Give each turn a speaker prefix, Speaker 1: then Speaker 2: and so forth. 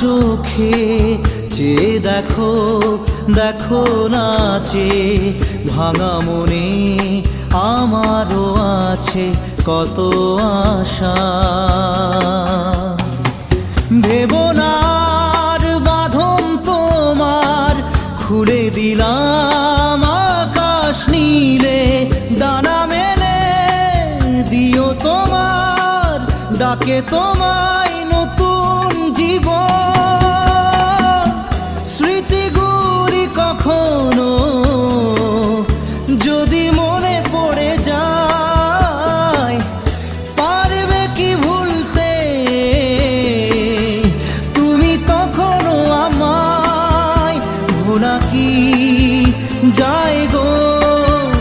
Speaker 1: চোখে চেয়ে দেখো, দেখো নাচে ভাঙা মনে আমারও আছে কত আশা। ভেবনার বাঁধন তোমার খুলে দিলাম আকাশ নীলে, ডানা মেলে দিও তোমার ডাকে তোমায় নতুন জীবন। স্মৃতিগুলি কখনো যদি